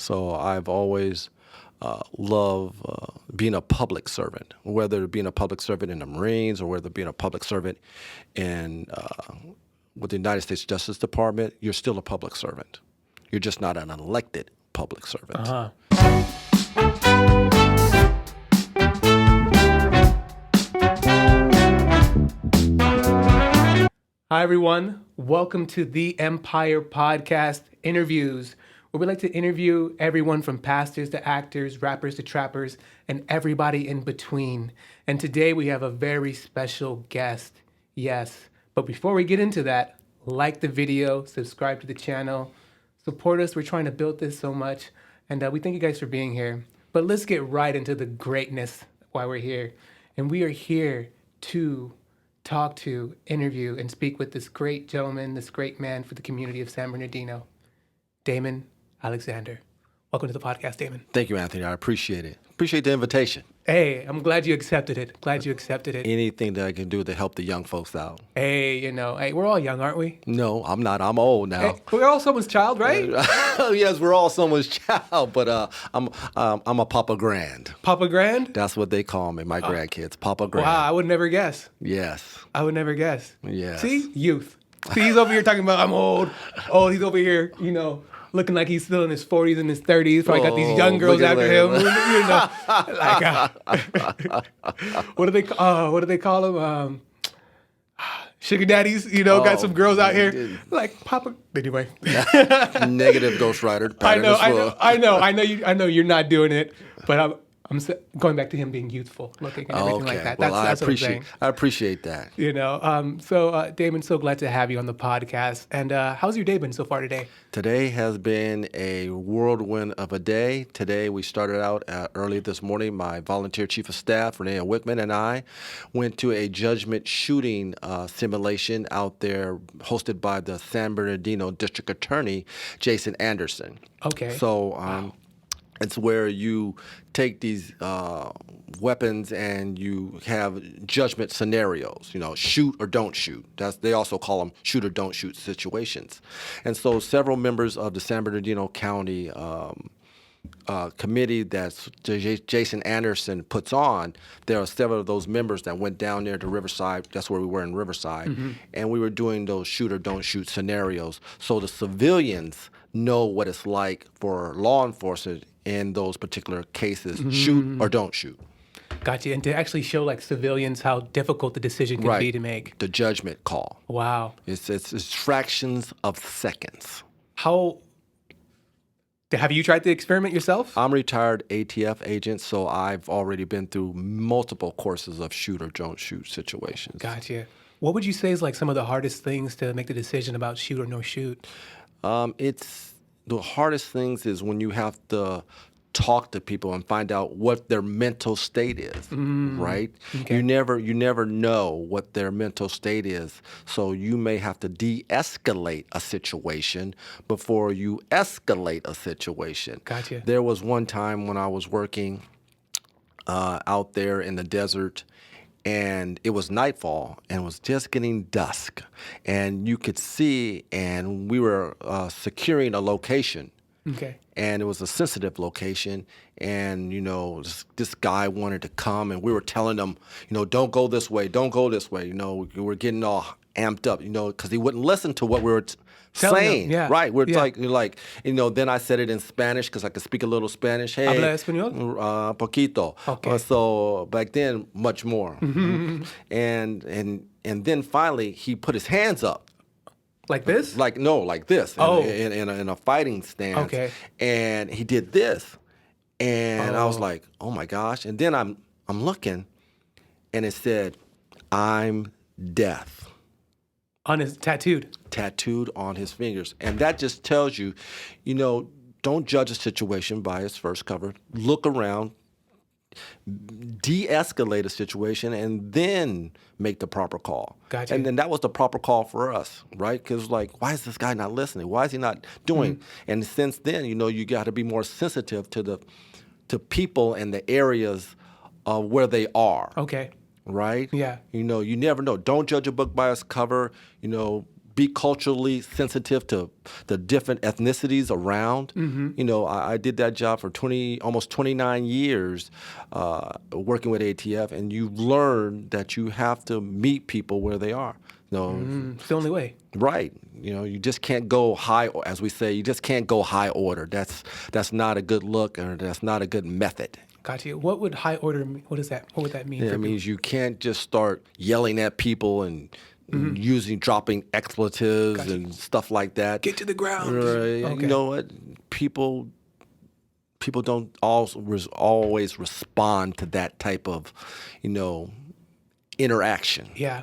So I've always loved being a public servant, whether being a public servant in the Marines or whether being a public servant in with the United States Justice Department. You're still a public servant. You're just not an elected public servant. Uh-huh. Hi, everyone. Welcome to the Empire Podcast interviews, where we like to interview everyone from pastors to actors, rappers to trappers, and everybody in between. And today we have a very special guest. Yes. But before we get into that, like the video, subscribe to the channel, support us. We're trying to build this so much. And we thank you guys for being here. But let's get right into the greatness why we're here. And we are here to talk to, interview, and speak with this great gentleman, this great man for the community of San Bernardino, Damon Alexander. Welcome to the podcast, Damon. Thank you, Anthony. I appreciate it. Appreciate the invitation. Hey, I'm glad you accepted it. Anything that I can do to help the young folks out. Hey, we're all young, aren't we? No, I'm not. I'm old now. Hey, we're all someone's child, right? Yes, we're all someone's child, but I'm a Papa Grand. Papa Grand? That's what they call me, my grandkids, Papa Grand. Wow, I would never guess. Yes. I would never guess. Yes. See? Youth. See, he's over here talking about I'm old. Oh, he's over here, looking like he's still in his 40s and his 30s. Probably got these young girls after him. What do they call them? Sugar daddies, got some girls out here like Papa. Anyway, Negative ghostwriter. I know you're not doing it, but I'm going back to him being youthful looking and everything like that. Well, That's what I'm saying. I appreciate that. So Damon, so glad to have you on the podcast. And how's your day been so far today? Today has been a whirlwind of a day. Today we started out early this morning. My volunteer chief of staff, Renee Wickman, and I went to a judgment shooting simulation out there hosted by the San Bernardino District Attorney, Jason Anderson. Okay. So Wow. It's where you take these weapons and you have judgment scenarios, shoot or don't shoot. They also call them shoot or don't shoot situations. And so several members of the San Bernardino County committee that Jason Anderson puts on, there are several of those members that went down there to Riverside. That's where we were in Riverside. Mm-hmm. And we were doing those shoot or don't shoot scenarios. So the civilians know what it's like for law enforcement in those particular cases, shoot or don't shoot. Gotcha. And to actually show like civilians how difficult the decision can be to make. The judgment call. Wow. It's fractions of seconds. Have you tried the experiment yourself? I'm a retired ATF agent, so I've already been through multiple courses of shoot or don't shoot situations. Gotcha. What would you say is like some of the hardest things to make the decision about shoot or no shoot? It's the hardest things is when you have to talk to people and find out what their mental state is, right? Okay. You never know what their mental state is, so you may have to de-escalate a situation before you escalate a situation. Gotcha. There was one time when I was working out there in the desert, and it was nightfall, and it was just getting dusk, and you could see, and we were securing a location. Okay. And it was a sensitive location, and this guy wanted to come, and we were telling him, don't go this way, don't go this way. We were getting all amped up, because he wouldn't listen to what we were saying. Yeah. Right. We're like, then I said it in Spanish because I could speak a little Spanish. Hey, ¿Habla español? Poquito. Okay. So back then, much more. Mm-hmm. And then finally, he put his hands up. Like this? Like this. Oh. In a fighting stance. Okay. And he did this. And I was like, oh my gosh. And then I'm looking, and it said, I'm death. On his tattooed on his fingers. And that just tells you, don't judge a situation by its first cover. Look around, de-escalate a situation, and then make the proper call. Gotcha. And then that was the proper call for us, right? Because why is this guy not listening? Why is he not doing? Mm-hmm. And since then, you got to be more sensitive to people and the areas where they are. Okay. Right? Yeah. You never know. Don't judge a book by its cover. be culturally sensitive to the different ethnicities around. You know, I did that job for almost 29 years working with ATF, and you learn that you have to meet people where they are. You know, It's the only way. right. You know, you just can't go high, as we say, you just can't go high order. That's not a good look, or that's not a good method. Got you. What would high order mean? What would that mean? Yeah, it means you can't just start yelling at people and dropping expletives and stuff like that. Get to the ground. Right. Okay. You know what? People don't always respond to that type of, you know, interaction. Yeah.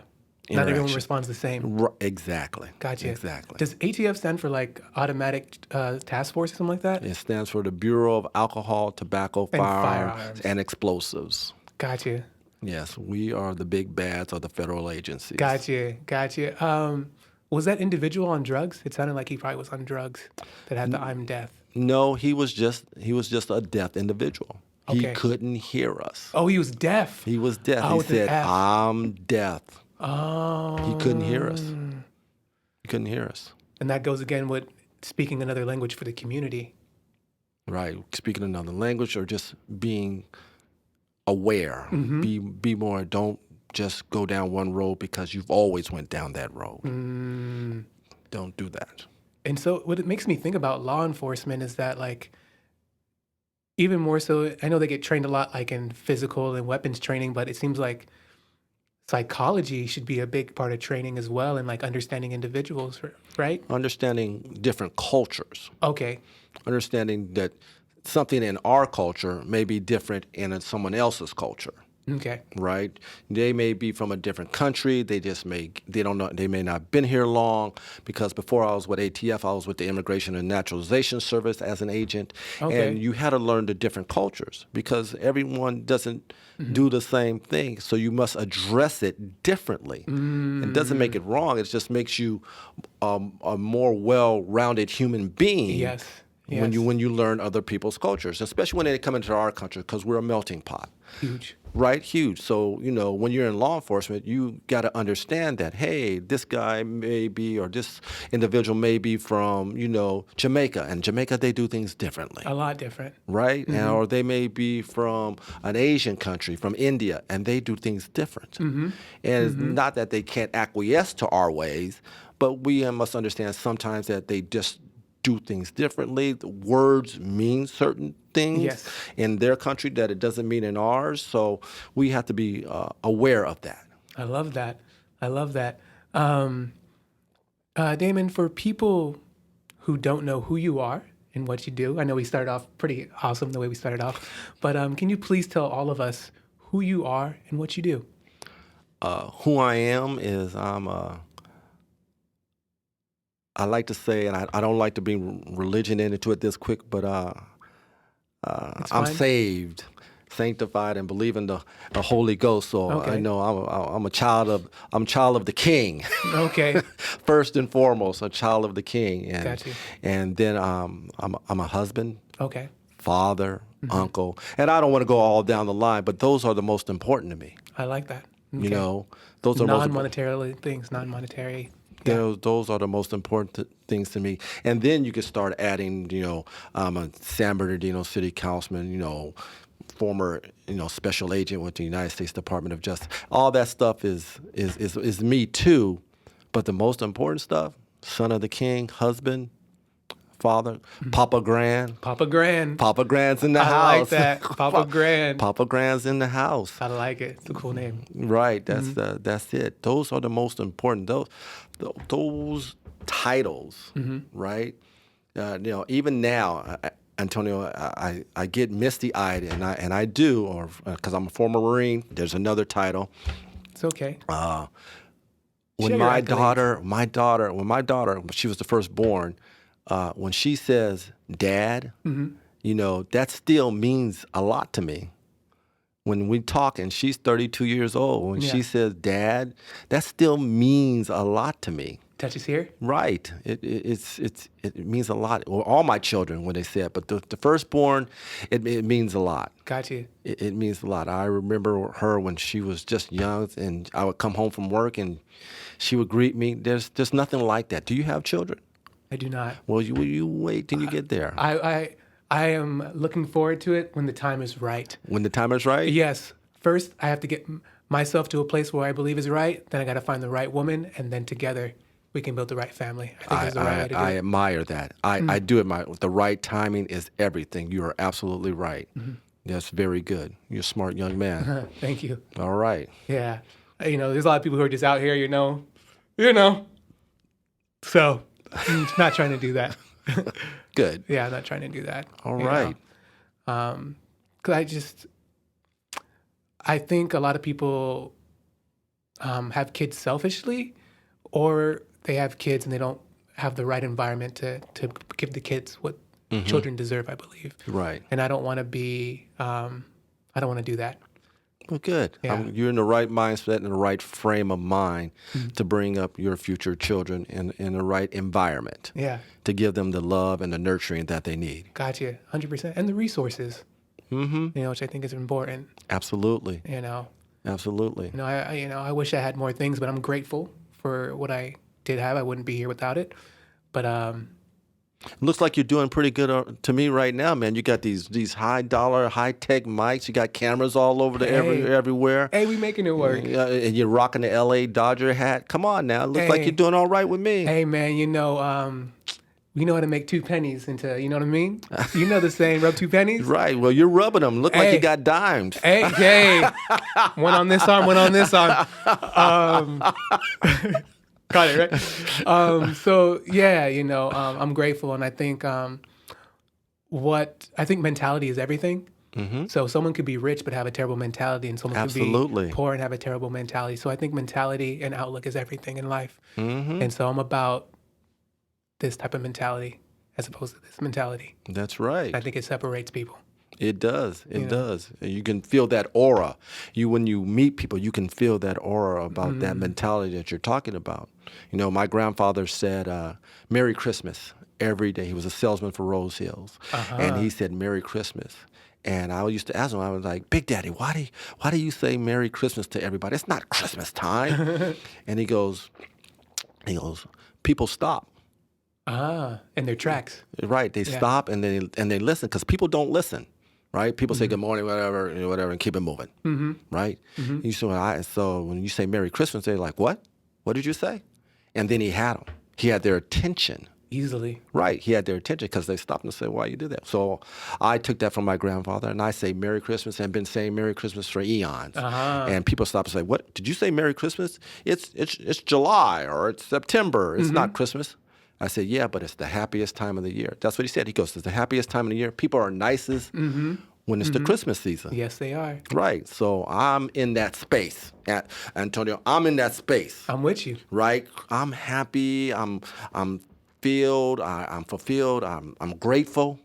Not everyone Interaction. responds the same. Exactly. Gotcha. Exactly. Does ATF stand for like automatic task force or something like that? It stands for the Bureau of Alcohol, Tobacco, Firearms, and Explosives. Gotcha. Yes, we are the big bads of the federal agencies. Gotcha. Was that individual on drugs? It sounded like he probably was on drugs that had the I'm deaf. No, he was just a deaf individual. He Okay. couldn't hear us. Oh, he was deaf. He was deaf. Oh, He with an said, F. "I'm deaf." Oh. He couldn't hear us. He couldn't hear us. And that goes again with speaking another language for the community. Right. Speaking another language or just being aware. Be more. Don't just go down one road because you've always went down that road. Don't do that. And so what it makes me think about law enforcement is that, like, even more so, I know they get trained a lot like in physical and weapons training, but it seems like psychology should be a big part of training as well, and like understanding individuals, right? Understanding different cultures. Okay. Understanding that something in our culture may be different in someone else's culture. Okay. Right? They may be from a different country. They don't know. They may not have been here long, because before I was with ATF, I was with the Immigration and Naturalization Service as an agent. Okay. And you had to learn the different cultures because everyone doesn't do the same thing. So you must address it differently. It doesn't make it wrong. It just makes you a more well-rounded human being. Yes. When you learn other people's cultures, especially when they come into our country, because we're a melting pot. Huge. Right, huge. So, you know, when you're in law enforcement, you got to understand that, hey, this guy may be, or this individual may be from, you know, Jamaica. And Jamaica, they do things differently. A lot different. Right? And, or they may be from an Asian country, from India, and they do things different. And it's not that they can't acquiesce to our ways, but we must understand sometimes that they just do things differently. The words mean certain things in their country that it doesn't mean in ours. So we have to be aware of that. I love that. Damon, for people who don't know who you are and what you do, I know we started off pretty awesome the way we started off, but can you please tell all of us who you are and what you do? Who I am is I like to say, and I don't like to bring religion into it this quick, but I'm saved, sanctified, and believe in the Holy Ghost. So I know I'm a child of the King. Okay. First and foremost, a child of the King, and Got you. And then I'm a husband, Okay. father, uncle, and I don't want to go all down the line, but those are the most important to me. I like that. Okay. You know, those are non-monetary things, non-monetary. Those are the most important things to me. And then you can start adding, you know, I'm a San Bernardino City Councilman, you know, former, you know, special agent with the United States Department of Justice. All that stuff is me too. But the most important stuff, son of the King, husband, father, Papa Grand. Papa Grand. Papa Grand's in the house. I like that. Papa Grand. Papa Grand's in the house. I like it. It's a cool name. Right. That's it. Those are the most important. Those titles, right? You know, even now, Antonio, I get misty-eyed, and I do, or because I'm a former Marine. There's another title. It's okay. When my daughter, she was the firstborn, when she says "Dad," you know, that still means a lot to me. When we talk, and she's 32 years old, when she says "Dad," that still means a lot to me. touches here. Right. It means a lot. Well, all my children when they say it, but the firstborn, it means a lot. Got you. It means a lot. I remember her when she was just young, and I would come home from work, and she would greet me. There's nothing like that. Do you have children? I do not. Well, you wait till you get there. I am looking forward to it when the time is right. When the time is right? Yes. First, I have to get myself to a place where I believe is right. Then I got to find the right woman, and then together we can build the right family. I think that's the right way to do I it. admire that. I do admire it. The right timing is everything. You are absolutely right. That's very good. You're a smart young man. Thank you. All right. Yeah. There's a lot of people who are just out here, So, I'm not trying to do that. Good. Yeah, I'm not trying to do that. All right. Because I think a lot of people have kids selfishly, or they have kids and they don't have the right environment to give the kids what children deserve, I believe. Right. And I don't want to be, I don't want to do that. Well, good. Yeah. You're in the right mindset and the right frame of mind to bring up your future children in the right environment. Yeah. To give them the love and the nurturing that they need. Gotcha. 100%. And the resources, which I think is important. Absolutely. Absolutely. I wish I had more things, but I'm grateful for what I did have. I wouldn't be here without it. But looks like you're doing pretty good to me right now, man. You got these high-dollar, high-tech mics. You got cameras all over everywhere. Hey, we making it work. And you're rocking the L.A. Dodger hat. Come on now. Looks like you're doing all right with me. Hey, man, we know how to make 2 pennies into, you know what I mean? You know the saying, rub 2 pennies? Right. Well, you're rubbing them. Look like you got dimes. Hey. One on this arm, one on this arm. Got it, right? So, yeah, I'm grateful. And I think I think mentality is everything. So someone could be rich but have a terrible mentality, and someone could be poor and have a terrible mentality. So I think mentality and outlook is everything in life. And so I'm about this type of mentality as opposed to this mentality. That's right. I think it separates people. It does. It does. And you can feel that aura. When you meet people, you can feel that aura about that mentality that you're talking about. My grandfather said, Merry Christmas every day. He was a salesman for Rose Hills. And he said, Merry Christmas. And I used to ask him, I was like, Big Daddy, why do you say Merry Christmas to everybody? It's not Christmas time. And he goes, people stop. In their tracks. Right. They stop and they listen, because people don't listen. Right? People say good morning, whatever, and keep it moving. Right? So when you say Merry Christmas, they're like, what? What did you say? And then he had them. He had their attention. Easily. Right. He had their attention because they stopped and said, why you do that? So I took that from my grandfather, and I say Merry Christmas, and been saying Merry Christmas for eons. And people stop and say, what? Did you say Merry Christmas? It's July or it's September. It's not Christmas. I said, yeah, but it's the happiest time of the year. That's what he said. He goes, it's the happiest time of the year. People are nicest when it's the Christmas season. Yes, they are. Right. So I'm in that space. Antonio, I'm in that space. I'm with you. Right. I'm happy. I'm filled. I'm fulfilled. I'm grateful.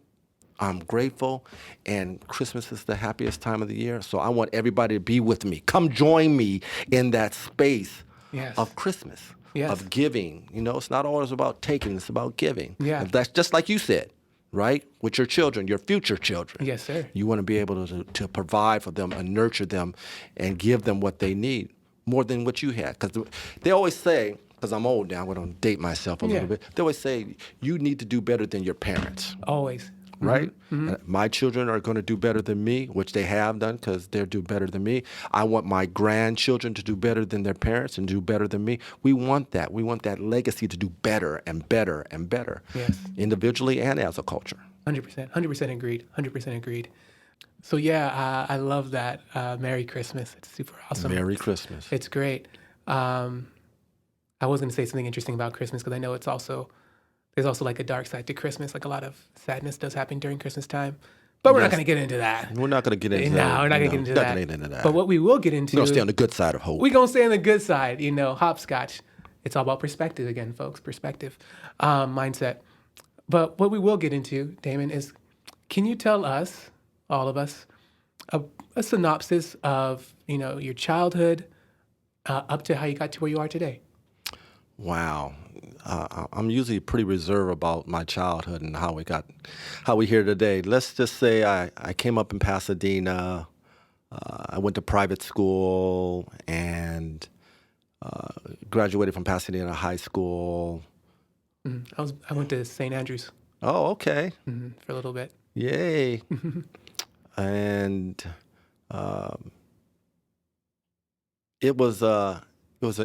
I'm grateful. And Christmas is the happiest time of the year. So I want everybody to be with me. Come join me in that space of Christmas. Yes. Of giving. It's not always about taking, it's about giving. Yeah. That's just like you said, right? With your children, your future children. Yes, sir. You want to be able to provide for them and nurture them and give them what they need more than what you had. Because they always say, because I'm old now, I'm going to date myself a little bit. They always say, you need to do better than your parents. Always. Right? My children are going to do better than me, which they have done because they're do better than me. I want my grandchildren to do better than their parents and do better than me. We want that. We want that legacy to do better and better and better. Yes. Individually and as a culture. 100%. 100% agreed. 100% agreed. So I love that. Merry Christmas. It's super awesome. Merry Christmas. It's great. I was going to say something interesting about Christmas because I know there's also like a dark side to Christmas. Like a lot of sadness does happen during Christmas time. But we're not going to get into that. We're not going to get into that. No, we're not going to get into that. But what we will get into... We're going to stay on the good side of hope. We're going to stay on the good side, hopscotch. It's all about perspective again, folks. Perspective. Mindset. But what we will get into, Damon, is can you tell us, all of us, a synopsis of, your childhood up to how you got to where you are today? Wow. I'm usually pretty reserved about my childhood and how we here today. Let's just say I came up in Pasadena. I went to private school and graduated from Pasadena High School. I went to St. Andrews Oh, okay. for a little bit. Yay. And it was an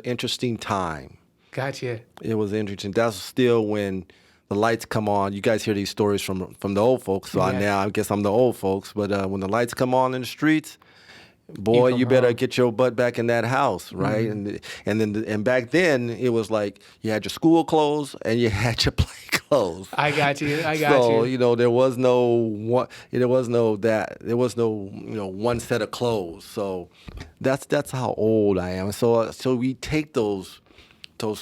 interesting time. Gotcha. It was interesting. That's still when the lights come on. You guys hear these stories from the old folks, so I guess I'm the old folks. But when the lights come on in the streets, boy, you better get your butt back in that house, right? And back then it was like you had your school clothes and you had your play clothes. I got you. So there was no one. There was no one set of clothes. So that's how old I am. So we take those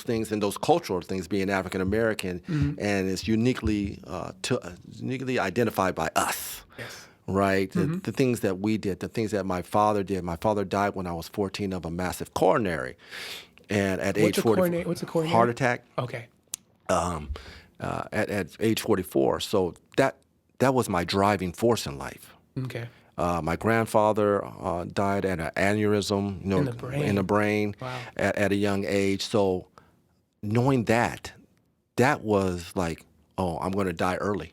things and those cultural things, being African American, and it's uniquely identified by us. Yes. Right? The things that we did, the things that my father did. My father died when I was 14 of a massive coronary. And at age 44. What's a coronary? Heart attack. Okay. At age 44. So that was my driving force in life. Okay. My grandfather died at an aneurysm, in the brain Wow. at a young age. So knowing that was like, oh, I'm going to die early.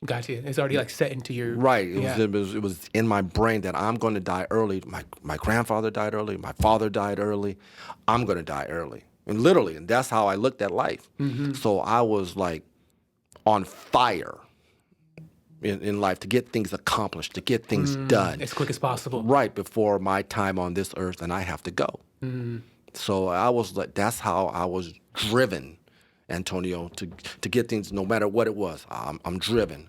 Gotcha. It's already like set into your... Right. It was in my brain that I'm going to die early. My grandfather died early. My father died early. I'm going to die early. And literally, and that's how I looked at life. So I was like on fire in life to get things accomplished, to get things done. As quick as possible. Right before my time on this earth and I have to go. So I was like, that's how I was driven, Antonio, to get things no matter what it was. I'm driven.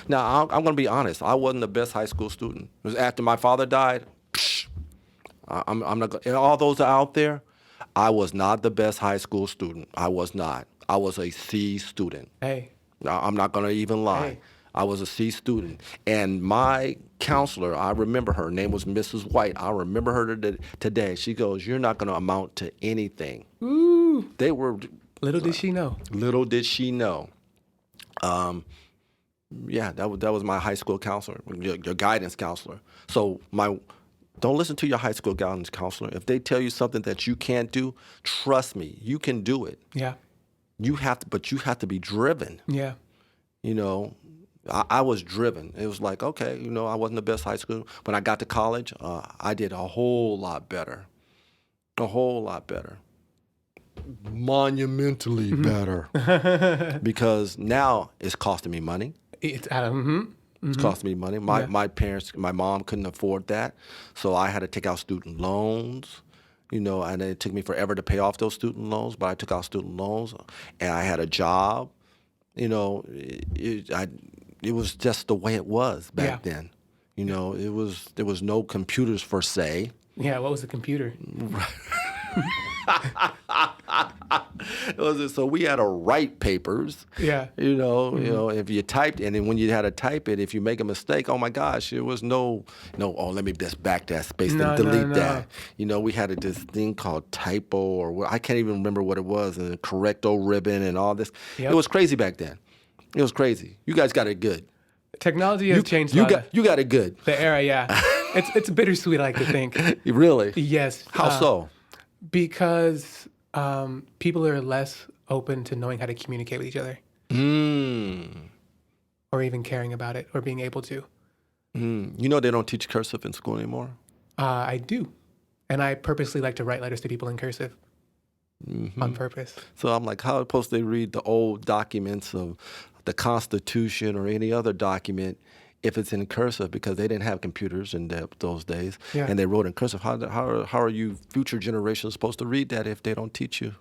Now, I'm going to be honest. I wasn't the best high school student. It was after my father died. I'm not. And all those out there, I was not the best high school student. I was not. I was a C student. Hey. I'm not going to even lie. Hey. I was a C student. And my counselor, I remember her name was Mrs. White. I remember her today. She goes, "You're not going to amount to anything." Ooh. They were. Little did she know. Little did she know. Yeah, that was my high school counselor, your guidance counselor. So don't listen to your high school guidance counselor. If they tell you something that you can't do, trust me, you can do it. Yeah. But you have to be driven. Yeah. I was driven. It was like, okay, I wasn't the best high school. When I got to college, I did a whole lot better. Monumentally better. Because now it's costing me money. It's It's costing me money. My parents, my mom couldn't afford that. So I had to take out student loans. And it took me forever to pay off those student loans, but I took out student loans and I had a job. It was just the way it was back then. There was no computers per se. Yeah, what was the computer? So we had to write papers. Yeah. If you typed, and then when you had to type it, if you make a mistake, oh my gosh, it was no, let me just back that space and delete that. We had this thing called typo, or I can't even remember what it was, and a correcto ribbon and all this. Yep. It was crazy back then. It was crazy. You guys got it good. Technology has changed. You got it good. The era, yeah. It's bittersweet, I like to think. Really? Yes. How so? Because people are less open to knowing how to communicate with each other. Or even caring about it or being able to. They don't teach cursive in school anymore? I do. And I purposely like to write letters to people in cursive on purpose. So I'm like, how are supposed to read the old documents of the Constitution or any other document if it's in cursive, because they didn't have computers in those days, and they wrote in cursive? How are you future generations supposed to read that if they don't teach you?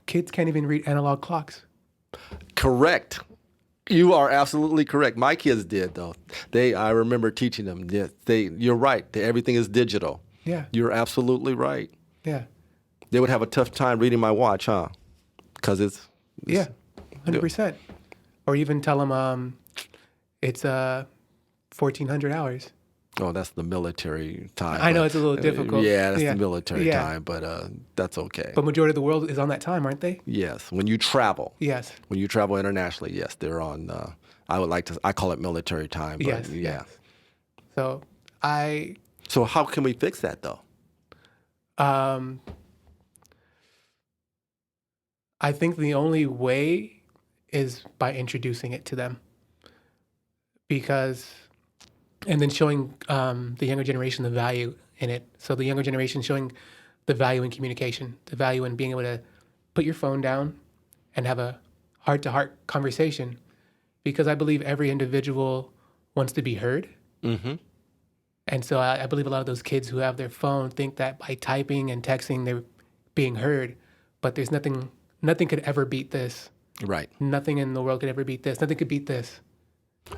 Kids can't even read analog clocks. Correct. You are absolutely correct. My kids did, though. I remember teaching them. You're right. Everything is digital. Yeah. You're absolutely right. Yeah. They would have a tough time reading my watch, huh? Because it's 100%. Or even tell them it's 1,400 hours. Oh, that's the military time. I know it's a little difficult. Yeah, that's the military time, but that's okay. But majority of the world is on that time, aren't they? Yes, when you travel. Yes. When you travel internationally, yes, they're on. I call it military time. But Yes. Yeah. Yes. So how can we fix that though? I think the only way is by introducing it to them, and then showing the younger generation the value in it. So the younger generation showing the value in communication, the value in being able to put your phone down and have a heart-to-heart conversation, because I believe every individual wants to be heard. Mm-hmm. And so I believe a lot of those kids who have their phone think that by typing and texting, they're being heard, but there's nothing could ever beat this. Right. Nothing in the world could ever beat this. Nothing could beat this.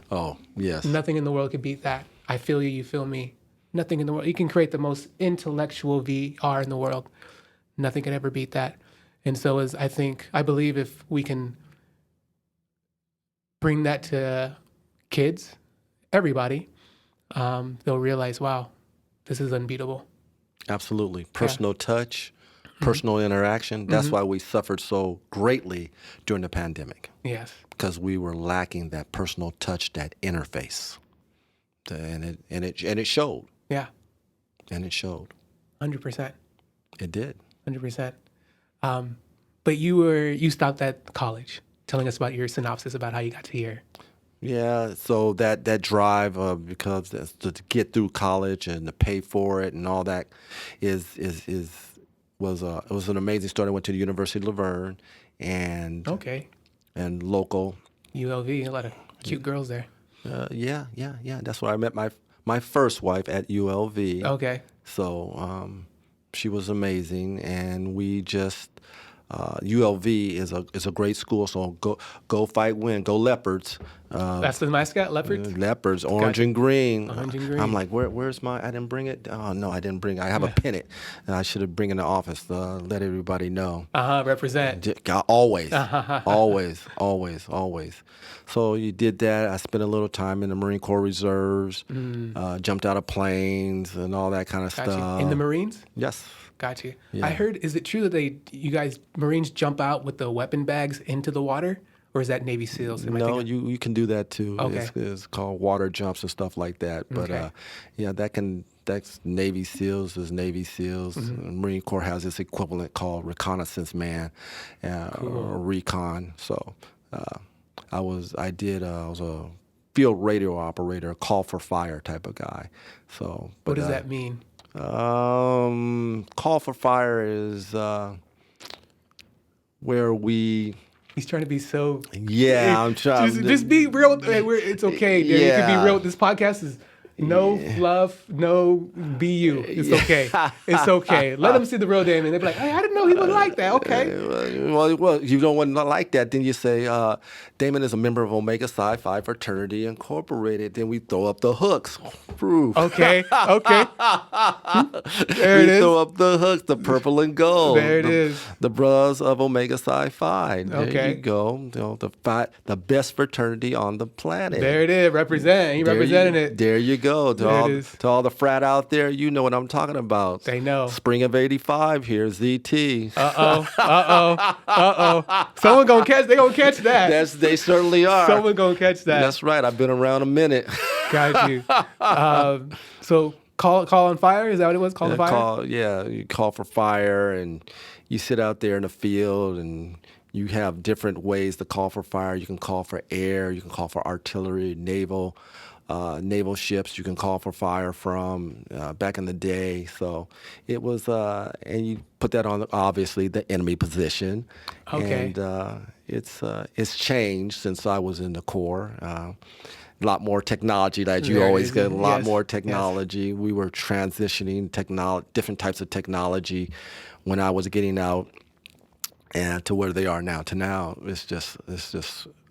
Oh, yes. Nothing in the world could beat that. I feel you, you feel me. Nothing in the world. You can create the most intellectual VR in the world. Nothing could ever beat that. And so I believe if we can bring that to kids, everybody, they'll realize, wow, this is unbeatable. Absolutely. Personal touch, personal interaction. That's why we suffered so greatly during the pandemic. Yes. Because we were lacking that personal touch, that interface. And it showed. Yeah. And it showed. 100%. It did. 100%. But you stopped at college, telling us about your synopsis about how you got to here. Yeah, so that drive because to get through college and to pay for it and all that was an amazing story. I went to the University of Laverne and local ULV, a lot of cute girls there. Yeah. That's where I met my first wife at ULV. Okay. So she was amazing, and we just ULV is a great school. So go fight, win, go Leopards. That's the mascot, Leopards? Leopards, orange and green. Orange and green. I'm like, where's I didn't bring it. Oh no, I didn't bring it. I have a pennant, and I should have bring it in the office to let everybody know. Represent. Always, always. So you did that. I spent a little time in the Marine Corps Reserves, jumped out of planes and all that kind of stuff. In the Marines? Yes. Got you. Yeah. I heard, is it true that you guys, Marines jump out with the weapon bags into the water? Or is that Navy SEALs? No, you can do that too. Okay. It's called water jumps and stuff like that. But that's Navy SEALs is Navy SEALs. Marine Corps has this equivalent called reconnaissance man, or recon. So I was a field radio operator, call for fire type of guy. So what does that mean? Call for fire is where we. He's trying to be so. Yeah, I'm trying. Just be real. It's okay. Yeah. You can be real. This podcast is no fluff, no BU. It's okay. It's okay. Let them see the real Damon. They'll be like, hey, I didn't know he looked like that. Okay. Well, you don't want to like that. Then you say, Damon is a member of Omega Psi Phi Fraternity Incorporated. Then we throw up the hooks. Proof. Okay. There it is. We throw up the hooks, the purple and gold. There it is. The brothers of Omega Psi Phi. There Okay. you go. The best fraternity on the planet. There it is. Represent. He representing it. There you go. To all the frat out there, you know what I'm talking about. They know. Spring of '85, here's ZT. Someone gonna catch. They gonna catch that. They certainly are. Someone gonna catch that. That's right. I've been around a minute. Got you. So call on fire. Is that what it was? Call on fire. You call for fire, and you sit out there in the field, and you have different ways to call for fire. You can call for air. You can call for artillery, naval ships you can call for fire from back in the day. So it was, and you put that on obviously the enemy position. Okay. And it's changed since I was in the Corps. A lot more technology that you always get. A lot more technology. Yes. We were transitioning different types of technology when I was getting out, and to where they are now. To now, it's just.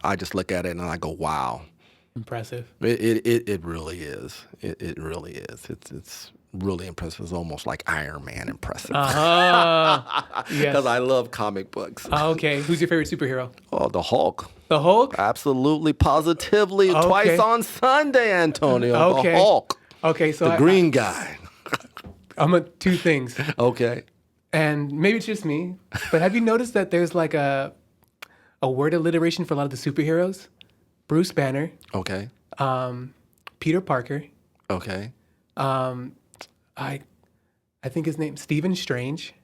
I just look at it and I go, wow. Impressive. It really is. It really is. It's really impressive. It's almost like Iron Man impressive. Yes. Because I love comic books. Okay. Who's your favorite superhero? Oh, the Hulk. The Hulk? Absolutely, positively. Okay. Twice on Sunday, Antonio. Okay. The Hulk. Okay, so The green guy. I'm a two things, Okay. and maybe it's just me, but have you noticed that there's like a word alliteration for a lot of the superheroes? Bruce Banner, Okay. Peter Parker, Okay. um, I think his name Stephen Strange.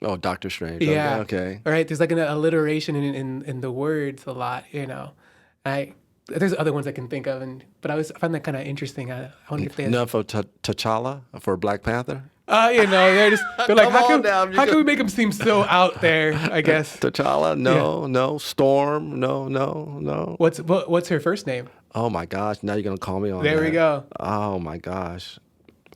Oh, Doctor Strange. Yeah. Okay. All right. There's like an alliteration in the words a lot. There's other ones I can think of, but I find that kind of interesting. I wonder if they. None for T'Challa for Black Panther. They're like, Come on now, how can we make him seem so out there? I guess. T'Challa, no. Storm, no. What's her first name? Oh my gosh! Now you're gonna call me on There that. we go. Oh my gosh!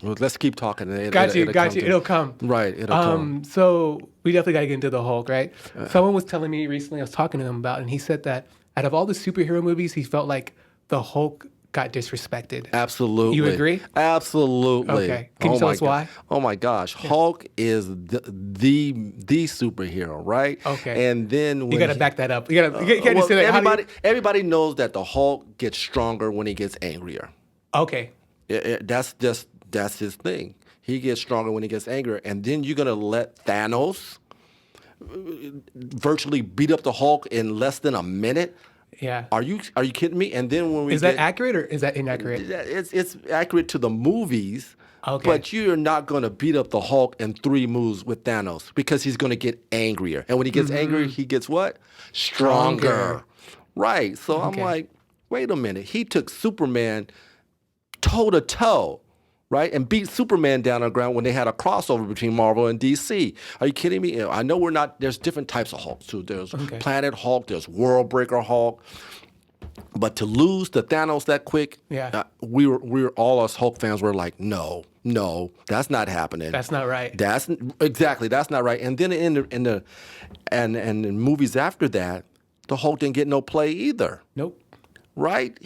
Well, let's keep talking. Got you. It'll come. Right. It'll come. So we definitely got to get into the Hulk, right? Someone was telling me recently, I was talking to him about, and he said that out of all the superhero movies, he felt like the Hulk got disrespected. Absolutely. You agree? Absolutely. Okay. Can you tell us why? Oh my gosh. Yeah. Hulk is the superhero, right? Okay. And then you got to back that up. You can't just say that. Everybody knows that the Hulk gets stronger when he gets angrier. Okay. That's his thing. He gets stronger when he gets angrier. And then you're going to let Thanos virtually beat up the Hulk in less than a minute? Yeah. Are you kidding me? And then when we is that accurate or is that inaccurate? It's accurate to the movies. Okay. But you're not going to beat up the Hulk in 3 moves with Thanos because he's going to get angrier. And when he gets angry, he gets what? Stronger. Right. So I'm like, wait a minute. He took Superman toe to toe, right? And beat Superman down on the ground when they had a crossover between Marvel and DC. Are you kidding me? I know there's different types of Hulk. So there's Planet Hulk, there's World Breaker Hulk. But to lose to Thanos that quick, we were all us Hulk fans were like, no, that's not happening. That's not right. That's not right. And then in the movies after that, the Hulk didn't get no play either. Nope. Right?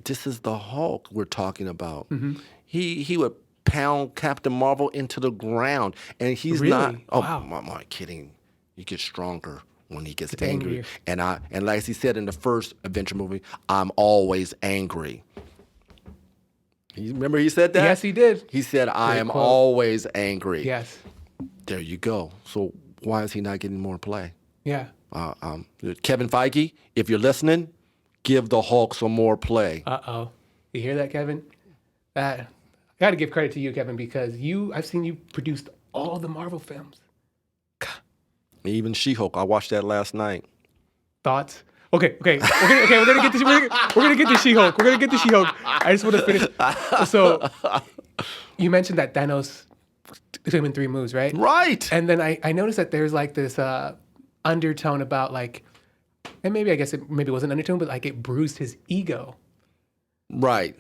This is the Hulk we're talking about. Mm-hmm. He would pound Captain Marvel into the ground, and he's really? not. Oh, wow. am I kidding? He gets stronger when he gets angry. And like he said in the first Adventure movie, I'm always angry. You remember he said that? Yes, he did. He said, I am always angry. Yes. There you go. So why is he not getting more play? Yeah. Kevin Feige, if you're listening, give the Hulk some more play. Uh-oh. You hear that, Kevin? I got to give credit to you, Kevin, because I've seen you produced all the Marvel films. Even She-Hulk. I watched that last night. Thoughts? Okay. We're gonna get to She-Hulk. We're gonna get to She-Hulk. I just want to finish. So, you mentioned that Thanos took him in 3 moves, right? Right. And then I noticed that there's like this undertone about like, and maybe I guess it wasn't undertone, but like it bruised his ego. Right.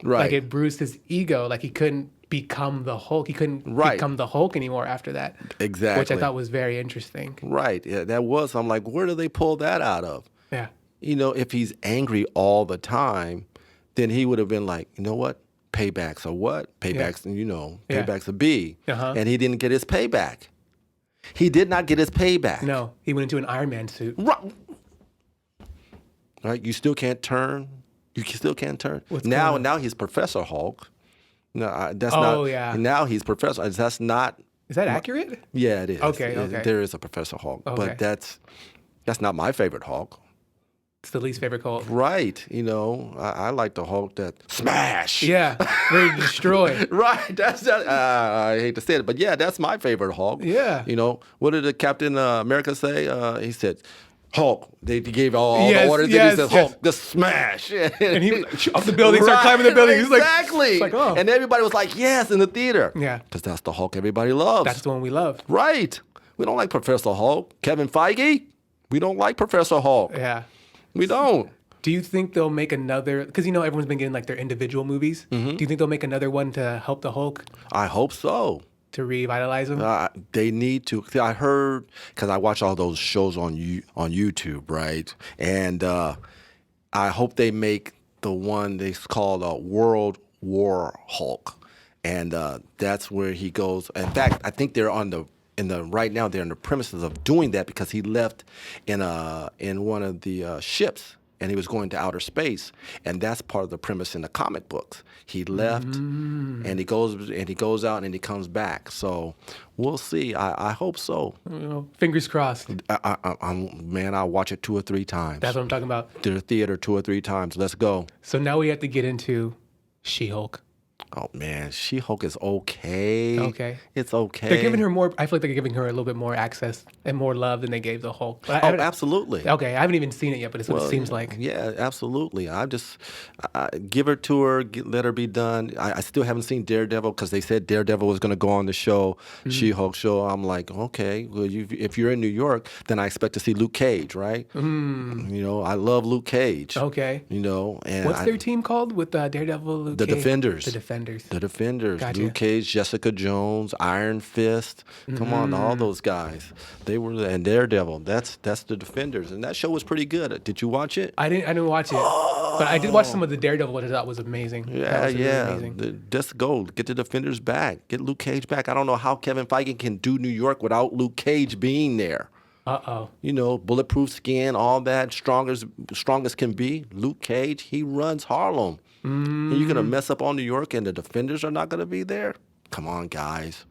Like it bruised his ego. Like he couldn't become the Hulk. He couldn't become the Hulk anymore after that. Exactly. Which I thought was very interesting. Right. Yeah, that was. I'm like, where do they pull that out of? Yeah. If he's angry all the time, then he would have been like, you know what? Paybacks are what? Paybacks, paybacks are B. Uh-huh. And he didn't get his payback. He did not get his payback. No, he went into an Iron Man suit. Right? You still can't turn. What's Now he's Professor Hulk. No, that's not. Oh, yeah. Now he's Professor. That's not. Is that accurate? Yeah, it is. Okay. There is a Professor Hulk, but that's not my favorite Hulk. It's the least favorite Hulk. Right. I like the Hulk that smash. Yeah, ready to destroy. Right. That's I hate to say it, but yeah, that's my favorite Hulk. Yeah. What did the Captain America say? He said, Hulk. They gave all the orders. Yes, and he said, Hulk, the smash. And he up the building, start climbing the building. He's exactly. Like, oh. And everybody was like, yes, in the theater. Yeah. Because that's the Hulk everybody loves. That's the one we love. Right. We don't like Professor Hulk. Kevin Feige, we don't like Professor Hulk. Yeah. We don't. Do you think they'll make another? Because everyone's been getting like their individual movies. Mm-hmm. Do you think they'll make another one to help the Hulk? I hope so. To revitalize him? They need to. I heard, because I watch all those shows on YouTube, right? And I hope they make the one they call World War Hulk, and that's where he goes. In fact, I think they're right now they're in the premises of doing that because he left in one of the ships and he was going to outer space, and that's part of the premise in the comic books. He left, and he goes out, and he comes back. So we'll see. I hope so. Fingers crossed. I'll watch it 2 or 3 times. That's what I'm talking about. To the theater 2 or 3 times. Let's go. So now we have to get into She-Hulk. Oh man, She-Hulk is okay. Okay. It's okay. They're giving her more. I feel like they're giving her a little bit more access and more love than they gave the Hulk. Absolutely. Okay, I haven't even seen it yet, but it's what it seems like. Yeah, absolutely. I just give her to her, let her be done. I still haven't seen Daredevil because they said Daredevil was going to go on the show, She-Hulk show. I'm like, okay, well, if you're in New York, then I expect to see Luke Cage, right? You know, I love Luke Cage. Okay. You know, and what's their team called with Daredevil, Luke Cage? Defenders. The Defenders. The Defenders. Gotcha. Luke Cage, Jessica Jones, Iron Fist. Come on, all those guys. They were, and Daredevil. That's the Defenders, and that show was pretty good. Did you watch it? I didn't watch it, but I did watch some of the Daredevil, which I thought was amazing. Yeah, really amazing. Just go get the Defenders back. Get Luke Cage back. I don't know how Kevin Feige can do New York without Luke Cage being there. You know, bulletproof skin, all that, strongest can be. Luke Cage, he runs Harlem. And you're gonna mess up on New York, and the Defenders are not gonna be there. Come on, guys.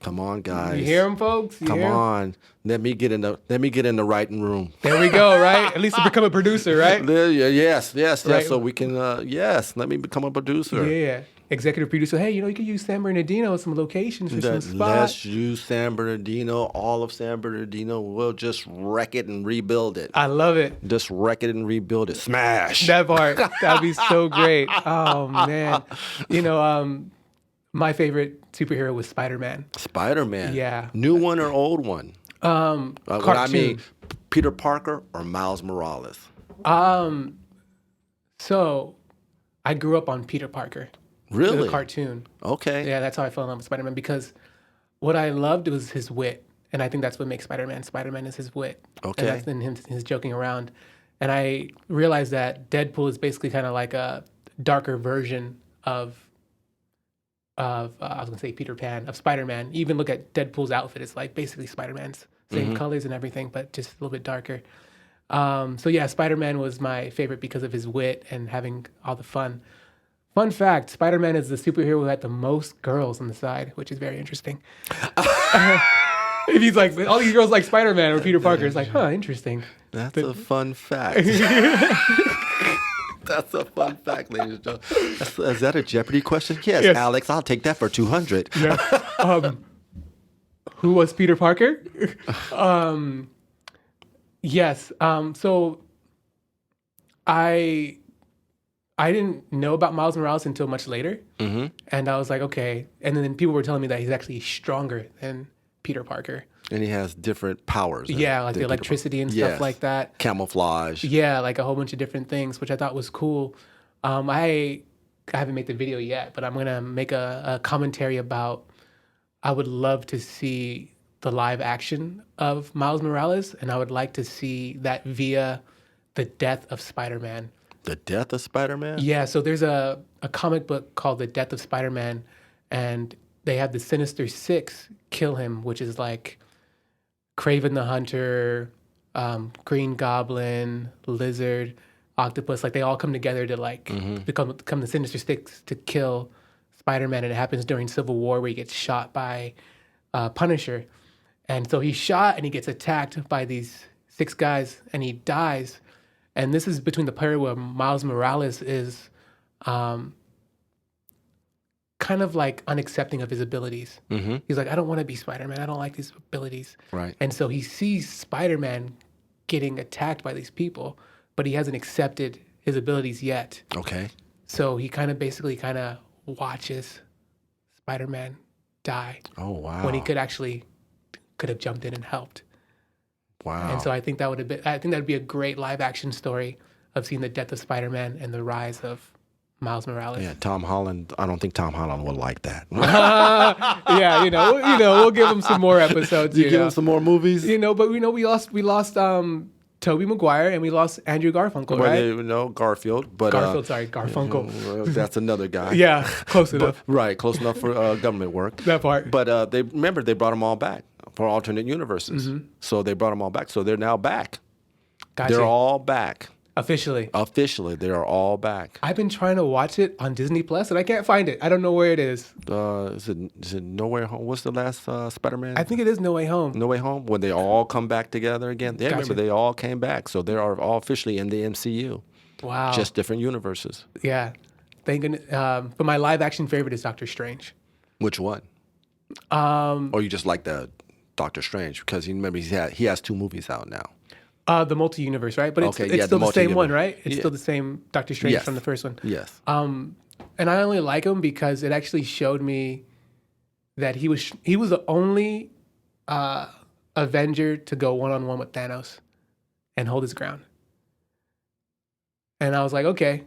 Come on, guys. You hear them, folks? Come on. Let me get in the writing room. There we go. Right. At least to become a producer, right? Yes. Right. So we can. Let me become a producer. Yeah. Executive producer. Hey, you could use San Bernardino, some locations for some spots. Let's use San Bernardino, all of San Bernardino. We'll just wreck it and rebuild it. I love it. Just wreck it and rebuild it. Smash. That part. That'd be so great. Oh man. You know, my favorite superhero was Spider-Man. Spider-Man. Yeah. New one or old one? Cartoon. What I mean, Peter Parker or Miles Morales? So I grew up on Peter Parker. Really? The cartoon. Okay. Yeah, that's how I fell in love with Spider-Man, because what I loved was his wit. And I think that's what makes Spider-Man. Spider-Man is his wit. Okay. And that's in him, his joking around. And I realized that Deadpool is basically kind of like a darker version of I was going to say Peter Pan, of Spider-Man. Even look at Deadpool's outfit. It's like basically Spider-Man's same colors and everything, but just a little bit darker. So yeah, Spider-Man was my favorite because of his wit and having all the fun. Fun fact, Spider-Man is the superhero who had the most girls on the side, which is very interesting. If he's like, all these girls like Spider-Man or Peter Parker, it's like, interesting. That's a fun fact. That's a fun fact, ladies and gentlemen. Is that a Jeopardy question? Yes, Alex, I'll take that for 200. Yeah. Who was Peter Parker? Yes. So I didn't know about Miles Morales until much later. And I was like, okay. And then people were telling me that he's actually stronger than Peter Parker. And he has different powers. Yeah, like the electricity and stuff like that. Camouflage. Yeah, like a whole bunch of different things, which I thought was cool. I haven't made the video yet, but I'm going to make a commentary about, I would love to see the live action of Miles Morales, and I would like to see that via the death of Spider-Man. The death of Spider-Man? Yeah, so there's a comic book called The Death of Spider-Man, and they have the Sinister Six kill him, which is like Kraven the Hunter, Green Goblin, Lizard, Octopus. Like they all come together to like become the Sinister Six to kill Spider-Man, and it happens during Civil War where he gets shot by Punisher. And so he's shot and he gets attacked by these 6 guys and he dies. And this is between the period where Miles Morales is kind of like unaccepting of his abilities. He's like, I don't want to be Spider-Man. I don't like these abilities. Right. And so he sees Spider-Man getting attacked by these people, but he hasn't accepted his abilities yet. Okay. So he basically watches Spider-Man die. Oh, wow. When he could have jumped in and helped. Wow. And so I think that'd be a great live action story of seeing the death of Spider-Man and the rise of Miles Morales. Yeah, Tom Holland. I don't think Tom Holland would like that. Yeah, we'll give him some more episodes. You give him some more movies. But we lost Tobey Maguire and we lost Andrew Garfunkel, right? No, Garfield. But Garfunkel. That's another guy. Yeah, close enough. Right, close enough for government work. That part. But they brought them all back for alternate universes. So they brought them all back. So they're now back. Gotcha. They're all back. Officially. Officially, they are all back. I've been trying to watch it on Disney Plus, and I can't find it. I don't know where it is. Is it No Way Home? What's the last Spider-Man? I think it is No Way Home. No Way Home, when they all come back together again. They remember they all came back, so they are all officially in the MCU. Wow. Just different universes. Yeah. Thank goodness. But my live action favorite is Doctor Strange. Which one? Or you just like the Doctor Strange because you remember he has 2 movies out now. The multi-universe, right? But it's Okay, yeah, still the the same one, multi-universe. right? It's Yeah. still the same Doctor Strange Yes. from the first one. Yes. And I only like him because it actually showed me that he was the only Avenger to go one-on-one with Thanos and hold his ground. And I was like, okay.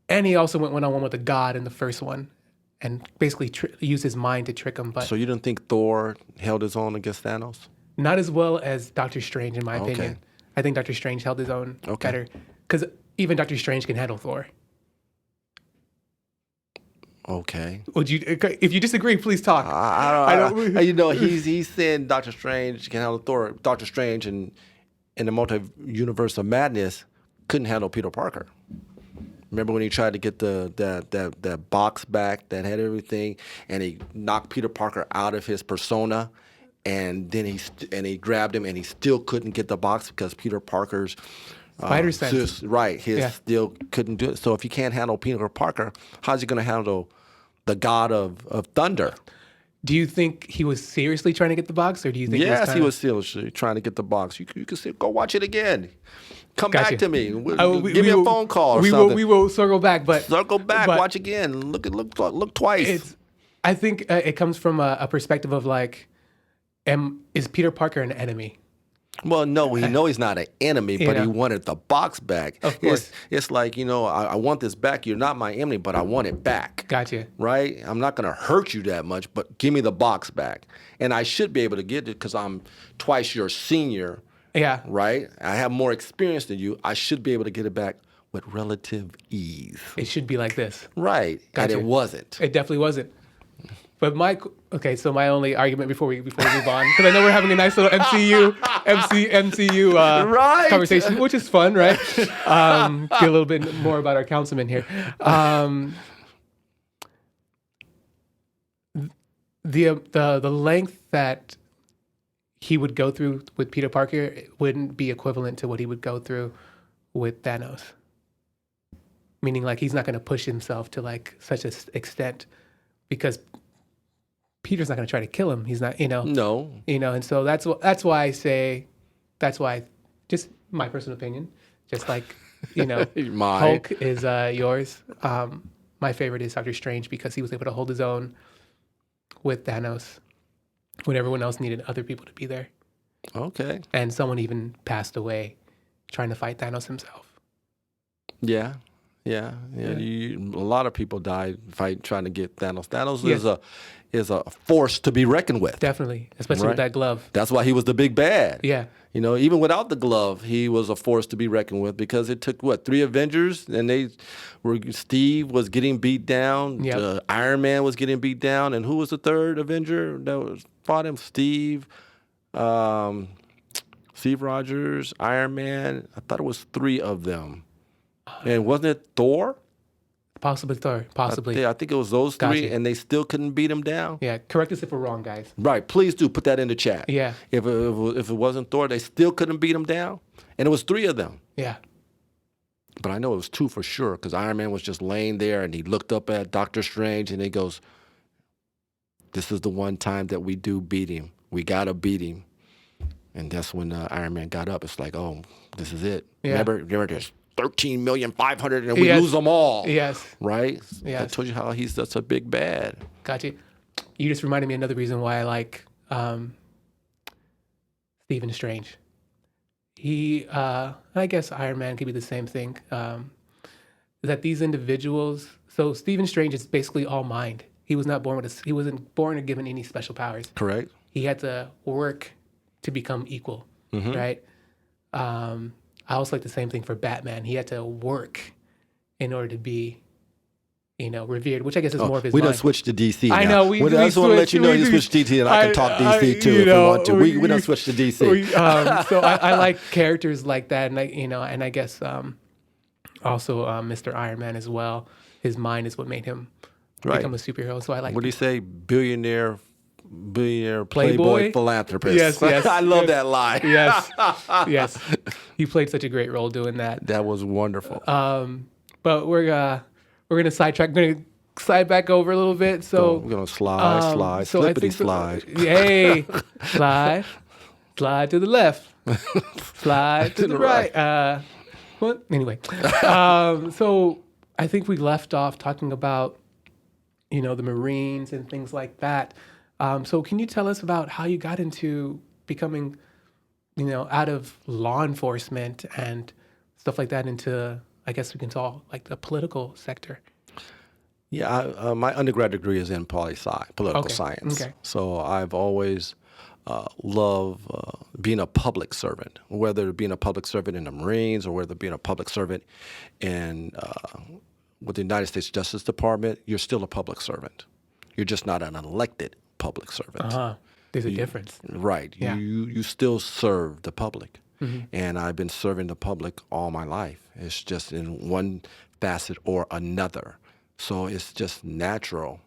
And he also went one-on-one with a god in the first one and basically used his mind to trick him. But So you don't think Thor held his own against Thanos? not as well as Doctor Strange, in my Okay. opinion. I think Doctor Strange held his own Okay. better. Because even Doctor Strange can handle Thor. Okay. Would you? If you disagree, please talk. I don't. You know, he's saying Doctor Strange can handle Thor. Doctor Strange in the multi-universe of madness couldn't handle Peter Parker. Remember when he tried to get that box back that had everything, and he knocked Peter Parker out of his persona, and then he grabbed him, and he still couldn't get the box because Peter Parker's Spider sense. his still couldn't do it. So if he can't handle Peter Parker, how's he going to handle the God of Thunder? Do you think he was seriously trying to get the box, or do you think? Yes, he was still trying to get the box. You can still go watch it again. Come Gotcha. back to me. Give me a phone call or something. We will circle back, but Circle back, watch again. Look twice. I think it comes from a perspective of like, is Peter Parker an enemy? Well, no, we know he's not an enemy, but Yeah. he wanted the box back. Of course. It's like, I want this back. You're not my enemy, but I want it back. Gotcha. Right? I'm not going to hurt you that much, but give me the box back. And I should be able to get it because I'm twice your senior. Yeah. Right? I have more experience than you. I should be able to get it back with relative ease. It should be like this. Right. Gotcha. And it wasn't. It definitely wasn't. But so my only argument before we move on, because I know we're having a nice little MCU Right. conversation, which is fun, right? Get a little bit more about our councilman here. The length that he would go through with Peter Parker wouldn't be equivalent to what he would go through with Thanos. Meaning, like, he's not going to push himself to like such an extent because Peter's not going to try to kill him. He's not, No. and so that's why just my personal opinion, just like, Hulk is yours. My favorite is Doctor Strange because he was able to hold his own with Thanos when everyone else needed other people to be there. Okay. And someone even passed away trying to fight Thanos himself. Yeah. A lot of people died trying to get Thanos. Thanos Yes. is a force to be reckoned with. Definitely, especially with that glove. That's why he was the big bad. Yeah. Even without the glove, he was a force to be reckoned with because it took 3 Avengers, and Steve was getting beat down. Yep. Iron Man was getting beat down, and who was the third Avenger that fought him? Steve Rogers, Iron Man. I thought it was 3 of them. And wasn't it Thor? Possibly Thor. Possibly. I think it was those 3, Gotcha. and they still couldn't beat him down. Yeah. Correct us if we're wrong, guys. Right. Please do put that in the chat. Yeah. If it wasn't Thor, they still couldn't beat him down. And it was 3 of them. Yeah. But I know it was 2 for sure because Iron Man was just laying there and he looked up at Doctor Strange and he goes, "This is the one time that we do beat him. We got to beat him." And that's when Iron Man got up. It's like, oh, this is it. Yeah. Remember there's 13,500,000 and we Yes. lose them all. Yes. Right? Yes. I told you how he's such a big bad. Gotcha. You just reminded me another reason why I like Stephen Strange. I guess Iron Man could be the same thing. That these individuals, so Stephen Strange is basically all mind. He was not born he wasn't born or given any special powers. Correct. He had to work to become equal, Mm-hmm. right? I also like the same thing for Batman. He had to work in order to be, revered, which I guess is more of his We mind. done switched to DC. I now. know, we I just want to let switched- you know we you switched to DC, and I can talk DC too if you want to. We done switched to DC. So I like characters like that, and I guess Also, Mr. Iron Man as well. His mind is what made him Right. become a superhero. So I like What do you say? Billionaire, playboy, Playboy? philanthropist. Yes, yes. I love yes, that line. Yes, yes. He played such a great role doing that. That was wonderful. But we're gonna sidetrack. We're gonna slide back over a little bit. So We're gonna slide, so I slippity think slide. Hey, slide to the left, slide to the right. What? Anyway, so I think we left off talking about, the Marines and things like that. So can you tell us about how you got into becoming, out of law enforcement and stuff like that into, I guess we can call like the political sector? Yeah, my undergrad degree is in political science. Okay. So I've always loved being a public servant, whether being a public servant in the Marines or whether being a public servant in with the United States Justice Department. You're still a public servant. You're just not an elected public servant. There's a difference. Right. Yeah. You still serve the public. And I've been serving the public all my life. It's just in one facet or another. So it's just natural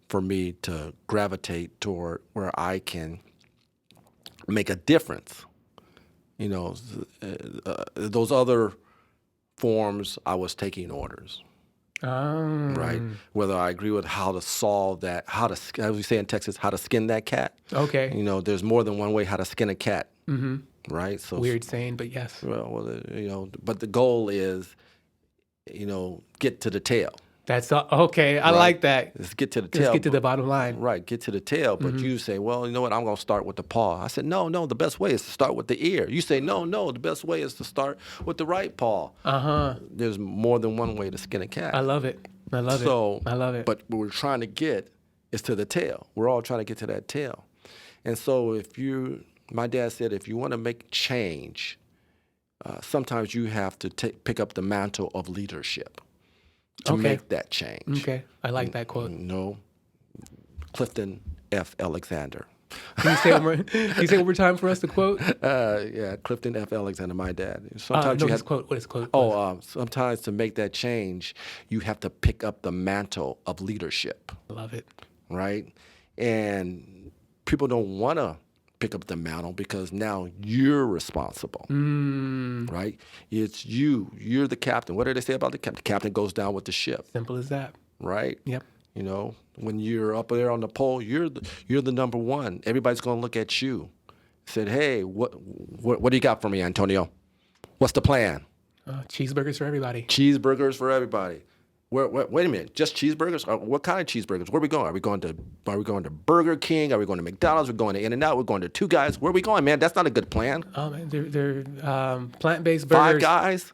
for me to gravitate toward where I can make a difference. Those other forms, I was taking orders. Right. Whether I agree with how to solve that, as we say in Texas, how to skin that cat. Okay. There's more than one way how to skin a cat. Right. So Weird saying, but yes. But the goal is, get to the tail. That's okay. I like that. Let's get to the tail. Let's get to the bottom line. Right, get to the tail. But you say, well, you know what? I'm going to start with the paw. I said, no. The best way is to start with the ear. You say, no. The best way is to start with the right paw. There's more than one way to skin a cat. I love it. I love it. But what we're trying to get is to the tail. We're all trying to get to that tail. And so my dad said, if you want to make change, sometimes you have to pick up the mantle of leadership to make that change. Okay, I like that quote. Clifton F. Alexander. Can you say one more time for us the quote? Clifton F. Alexander, my dad. Sometimes his quote. What is quote? Sometimes to make that change, you have to pick up the mantle of leadership. I love it. Right? And people don't want to pick up the mantle because now you're responsible. Right? It's you. You're the captain. What do they say about the captain? The captain goes down with the ship. Simple as that. Right? Yep. When you're up there on the pole, you're the number one. Everybody's going to look at you. Said, hey, what do you got for me, Antonio? What's the plan? Cheeseburgers for everybody. Cheeseburgers for everybody. Wait a minute, just cheeseburgers? What kind of cheeseburgers? Where are we going? Are we going to Burger King? Are we going to McDonald's? We're going to In-N-Out. We're going to Two Guys. Where are we going, man? That's not a good plan. Oh man, they're plant-based burgers. Five Guys.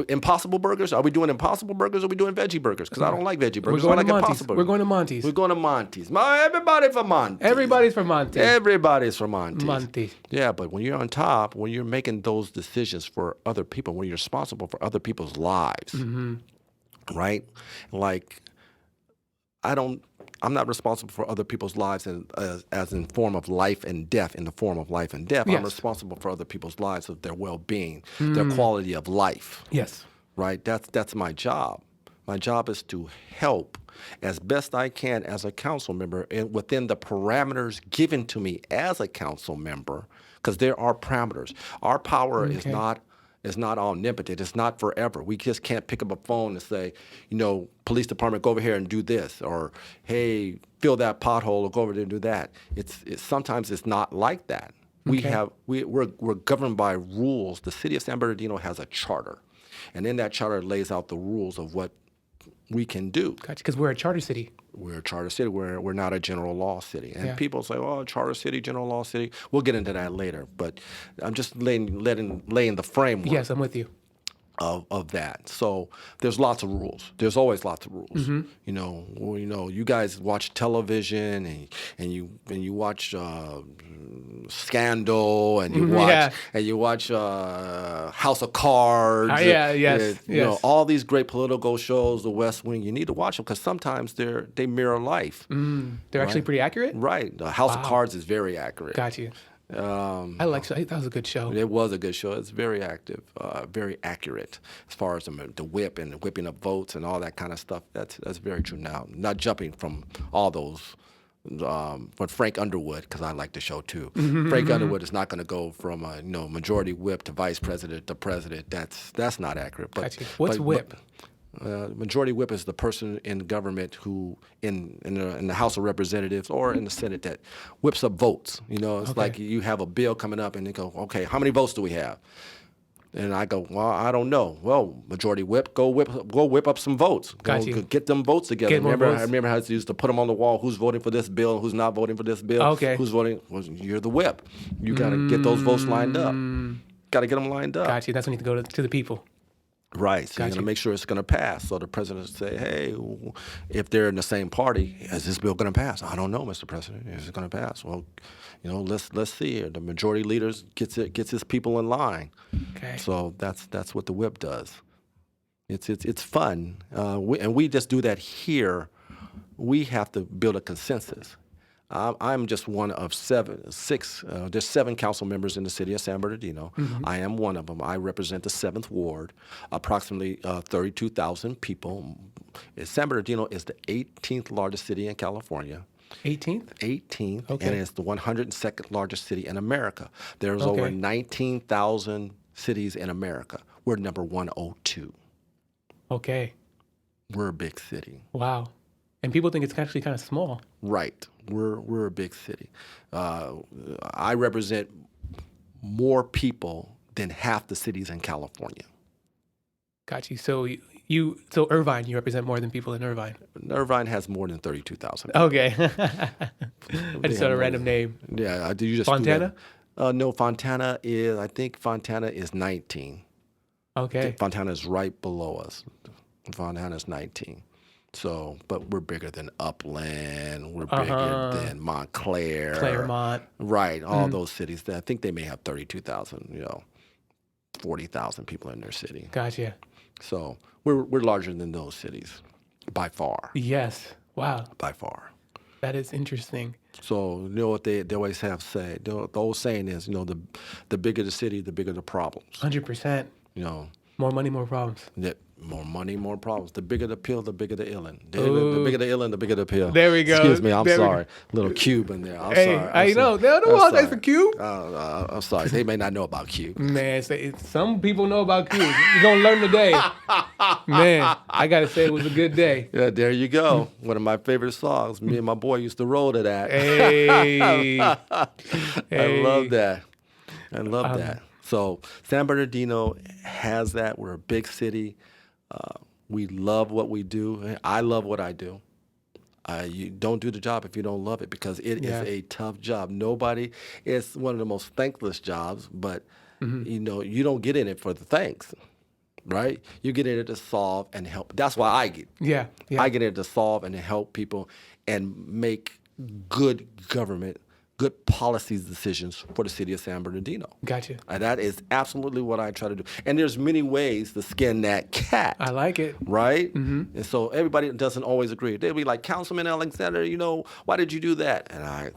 Impossible Burgers? Are we doing Impossible Burgers or are we doing Veggie Burgers? Because I don't like Veggie Burgers. We're going to Monty's. Impossible We're going to Monty's. We're going to Monty's. Everybody from Monty's. Everybody's from Monty's. Everybody's from Monty's. Monty's. Yeah, but when you're on top, when you're making those decisions for other people, when you're responsible for other people's lives, right? Like, I'm not responsible for other people's lives as in form of life and death, in the form of life and death. Yes. I'm responsible for other people's lives, of their well-being, their quality of life. Yes. Right? That's my job. My job is to help as best I can as a council member and within the parameters given to me as a council member, because there are parameters. Our power is not omnipotent. It's not forever. We just can't pick up a phone and say, police department, go over here and do this, or hey, fill that pothole, or go over there and do that. It's sometimes it's not like that. Okay. We're governed by rules. The city of San Bernardino has a charter, and in that charter lays out the rules of what we can do. Gotcha. Because we're a charter city. We're a charter city. We're not a general law city. And people say, oh, charter city, general law city. We'll get into that later. But I'm just laying the framework. Yes, I'm with you. Of that. So there's lots of rules. There's always lots of rules. You guys watch television and you watch Scandal and you watch House of Cards. Yes. All these great political shows, The West Wing. You need to watch them because sometimes they mirror life. They're actually pretty accurate. Right. The House of Cards is very accurate. Got you. That was a good show. It was a good show. It's very active, very accurate as far as the whip and the whipping up votes and all that kind of stuff. That's very true. Now, not jumping from all those, but Frank Underwood, because I like the show too. Frank Underwood is not going to go from a majority whip to vice president to president. That's not accurate. But Gotcha. What's whip? Majority whip is the person in government who, in the House of Representatives or in the Senate, that whips up votes. It's like you have a bill coming up and they go, okay, how many votes do we have? And I go, well, I don't know. Well, majority whip, go whip up some votes. Gotcha. Get them votes together. I remember how I used to put them on the wall. Who's voting for this bill? Who's not voting for this bill? Okay. Who's voting? Well, you're the whip. You got to get those votes lined up. Got to get them lined up. Gotcha. That's when you have to go to the people. Right. So you're going to make sure it's going to pass. So the president will say, hey, if they're in the same party, is this bill going to pass? I don't know, Mr. President. Is it going to pass? Well, let's see here. The majority leaders gets his people in line. Okay. So that's what the whip does. It's fun. And we just do that here. We have to build a consensus. I'm just one of six. There's 7 council members in the city of San Bernardino. I am one of them. I represent the 7th Ward, approximately 32,000 people. San Bernardino is the 18th largest city in California. 18th? 18th, Okay. and it's the 102nd largest city in America. There's over 19,000 cities in America. We're number 102. Okay. We're a big city. Wow. And people think it's actually kind of small. Right. We're a big city. I represent more people than half the cities in California. Got you. So Irvine, you represent more than people in Irvine. Irvine has more than 32,000. Okay. I just saw a random name. Yeah, you just Fontana? No, I think Fontana is 19. Okay. Fontana is right below us. Fontana is 19. So, but we're bigger than Upland. We're bigger than Montclair. Claremont. Right, all those cities. I think they may have 32,000, 40,000 people in their city. Gotcha. So we're larger than those cities, by far. Yes. Wow. By far. That is interesting. So what they always have said. The old saying is, the bigger the city, the bigger the problems. 100%. More money, more problems. More money, more problems. The bigger the pill, the bigger the illin. The bigger the illin, the bigger the pill. There we go. Excuse me, I'm sorry. Little cube in there. I'm sorry. I know. They don't know that's a cube. I'm sorry. They may not know about cube. Man, some people know about cube. You're going to learn today. Man, I got to say it was a good day. Yeah, there you go. One of my favorite songs. Me and my boy used to roll to that. Hey. I love that. I love that. So San Bernardino has that. We're a big city. We love what we do. I love what I do. You don't do the job if you don't love it, because it is a tough job. It's one of the most thankless jobs, but you don't get in it for the thanks, right? You get in it to solve and help. That's why I get. Yeah. I get in it to solve and to help people and make good government, good policies decisions for the city of San Bernardino. Gotcha. And that is absolutely what I try to do. And there's many ways to skin that cat. I like it. Right? And so everybody doesn't always agree. They'll be like, Councilman Alexander, why did you do that? And I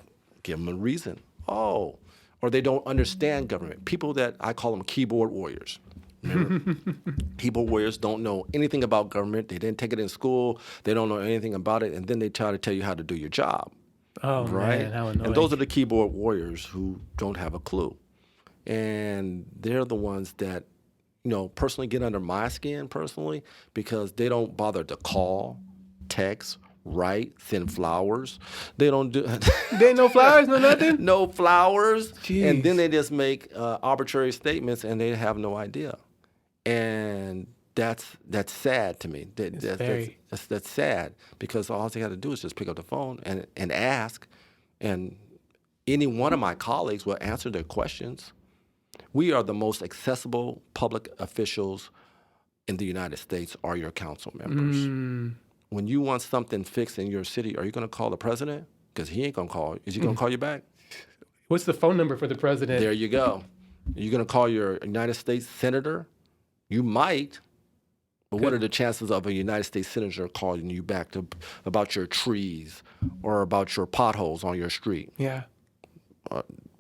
give them a reason. Oh. Or they don't understand government. People that I call them keyboard warriors. Remember? Keyboard warriors don't know anything about government. They didn't take it in school. They don't know anything about it. And then they try to tell you how to do your job. Oh, right? Man, how annoying. And those are the keyboard warriors who don't have a clue. And they're the ones that, personally get under my skin personally, because they don't bother to call, text, write, send flowers. They don't do... There ain't no flowers, no nothing? No flowers. Jeez. And then they just make arbitrary statements and they have no idea. And that's sad to me. That's sad, because all they got to do is just pick up the phone and ask, and any one of my colleagues will answer their questions. We are the most accessible public officials in the United States are your council members. When you want something fixed in your city, are you going to call the president? Because he ain't going to call. Is he going to call you back? What's the phone number for the president? There you go. Are you going to call your United States senator? You might. But what are the chances of a United States senator calling you back about your trees or about your potholes on your street? Yeah.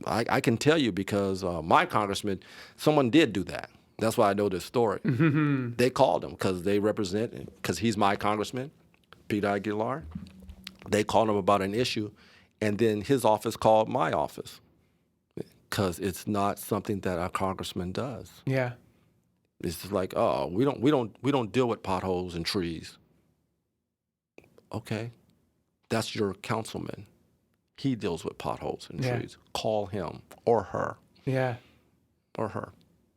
I can tell you because my congressman, someone did do that. That's why I know this story. They called him because he's my congressman, Pete Aguilar. They called him about an issue, and then his office called my office because it's not something that our congressman does. Yeah. It's just like, oh, we don't deal with potholes and trees. Okay, that's your councilman. He deals with potholes and trees. Call him or her. Yeah. Or her.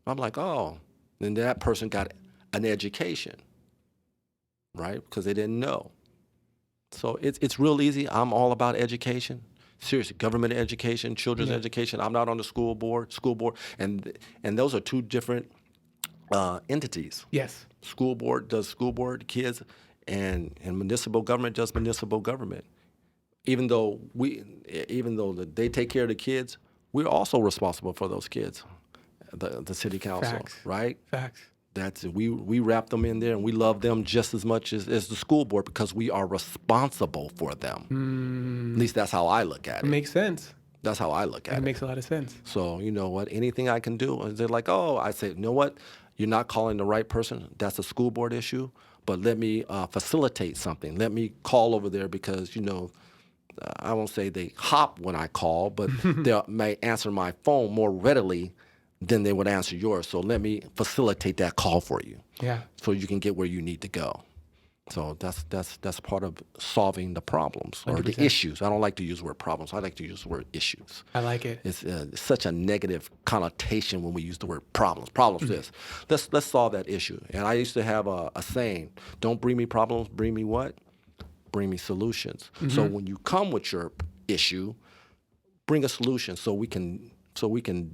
I'm like, oh, then that person got an education, right? Because they didn't know. So it's real easy. I'm all about education. Seriously, government education, children's education. I'm not on the school board, and those are two different entities. Yes. School board does school board kids, and municipal government does municipal government. Even though they take care of the kids, we're also responsible for those kids, the city council. Facts. Right? Facts. We wrap them in there, and we love them just as much as the school board because we are responsible for them. At least that's how I look at it. It makes sense. That's how I look at it. It makes a lot of sense. So you know what? Anything I can do, they're like, oh, I say, you know what? You're not calling the right person. That's a school board issue. But let me facilitate something. Let me call over there because I won't say they hop when I call, but they may answer my phone more readily than they would answer yours. So let me facilitate that call for you. Yeah. So you can get where you need to go. So that's part of solving the problems or 100%. the issues. I don't like to use the word problems. I like to use the word issues. I like it. It's such a negative connotation when we use the word problems. Problems this. Let's solve that issue. And I used to have a saying, don't bring me problems, bring me what? Bring me solutions. So when you come with your issue, bring a solution so we can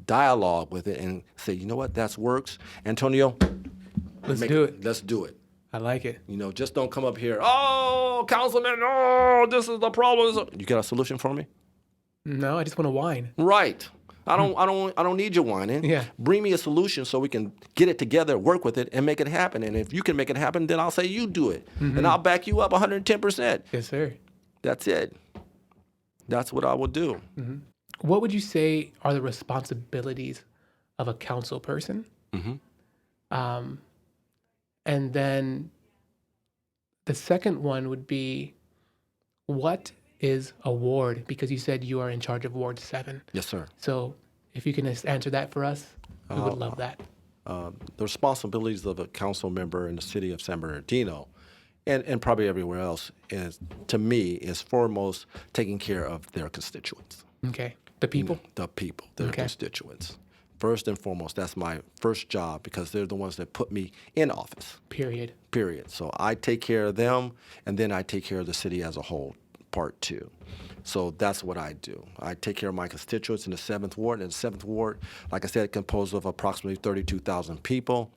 dialogue with it and say, you know what, that works. Antonio, Let's do it. Let's do it. I like it. Just don't come up here, oh, councilman, oh, this is the problem. You got a solution for me? No, I just want to whine. Right. I don't need your whining. Yeah. Bring me a solution so we can get it together, work with it, and make it happen. And if you can make it happen, then I'll say you do it. And I'll back you up 110%. Yes, sir. That's it. That's what I will do. What would you say are the responsibilities of a council person? And then the second one would be, what is a ward? Because you said you are in charge of Ward 7. Yes, sir. So if you can just answer that for us, we would love that. The responsibilities of a council member in the city of San Bernardino and probably everywhere else is foremost taking care of their constituents. Okay. The people? Their constituents. First and foremost, that's my first job because they're the ones that put me in office. Period. So I take care of them, and then I take care of the city as a whole, part two. So that's what I do. I take care of my constituents in the 7th Ward. And the 7th Ward, like I said, composed of approximately 32,000 people.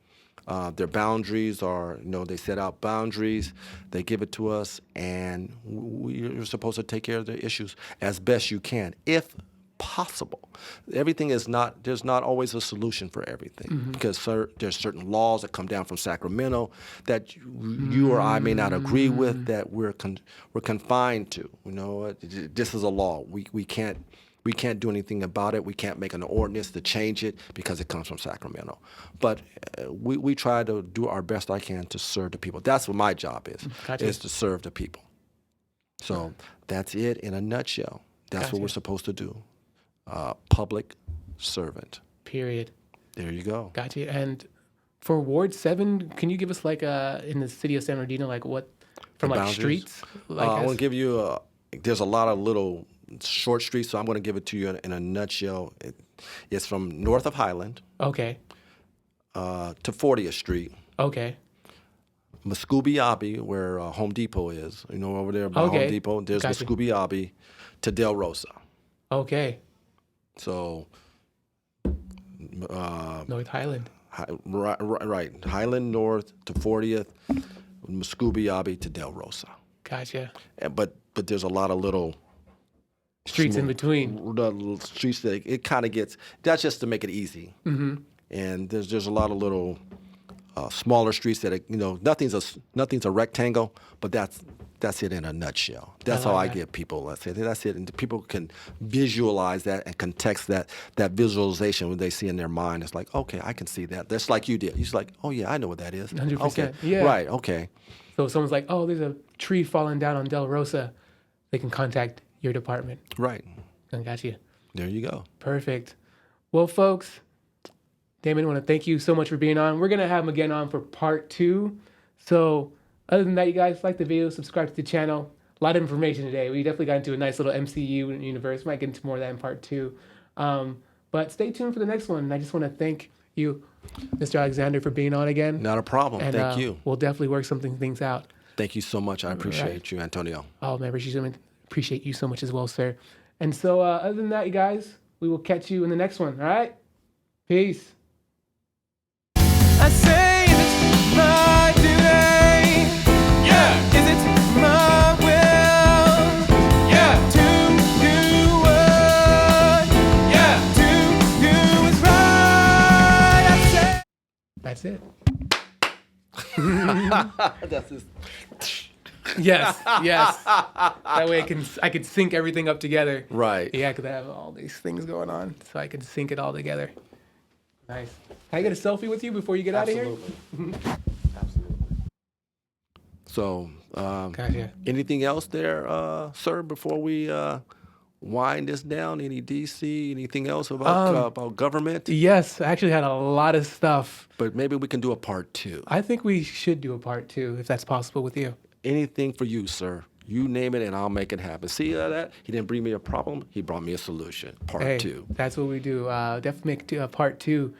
Their boundaries are, they set out boundaries. They give it to us, and we're supposed to take care of their issues as best you can, if possible. There's not always a solution for everything because there's certain laws that come down from Sacramento that you or I may not agree with that we're confined to. This is a law. We can't do anything about it. We can't make an ordinance to change it because it comes from Sacramento. But we try to do our best I can to serve the people. That's what my job is, is to serve the people. So that's it in a nutshell. That's what we're supposed to do. Public servant. Period. There you go. Gotcha. And for Ward 7, can you give us in the city of San Bernardino, what from streets? I want to give you there's a lot of little short streets, so I'm going to give it to you in a nutshell. It's from north of Highland. Okay. To 40th Street. Okay. Muscooby-Abbey, where Home Depot is. Over there by Home Depot. There's Muscooby-Abbey to Del Rosa. Okay. So, North Highland. Right. Highland North to 40th, Muscooby-Abbey to Del Rosa. Gotcha. But there's a lot of little streets in between. Little streets that it kind of gets. That's just to make it easy. And there's a lot of little smaller streets that nothing's a rectangle, but that's that's it in a nutshell. That's how I get people. Let's say that's it, and people can visualize that and context that visualization when they see in their mind. It's like, okay, I can see that. That's like you did. You're just like, oh yeah, I know what that is. 100%. Okay, Yeah. right. Okay. So if someone's like, oh, there's a tree falling down on Del Rosa, they can contact your department. Right. I got you. There you go. Perfect. Well, folks, Damon, I want to thank you so much for being on. We're going to have him again on for part 2. So other than that, you guys like the video, subscribe to the channel. A lot of information today. We definitely got into a nice little MCU universe. Might get into more of that in part 2. But stay tuned for the next one. And I just want to thank you, Mr. Alexander, for being on again. Not a problem. And, Thank you. We'll definitely work things out. Thank you so much. I appreciate you, Antonio. Oh, man, appreciate you so much as well, sir. And so other than that, you guys, we will catch you in the next one. All right? Peace. I say it's my duty. Yeah. Is it my will? Yeah. To do what? Yeah. To do is right. I say. That's it. That's just... Yes. That way I could sync everything up together. Right. Yeah, because I have all these things going on, so I can sync it all together. Nice. Can I get a selfie with you before you get out of here? Absolutely. So, Gotcha. anything else there, sir, before we wind this down? Any DC, anything else about government? Yes, I actually had a lot of stuff. But maybe we can do a part 2. I think we should do a part 2 if that's possible with you. Anything for you, sir. You name it, and I'll make it happen. See that? He didn't bring me a problem. He brought me a solution. Part 2. That's what we do. Definitely make a part 2.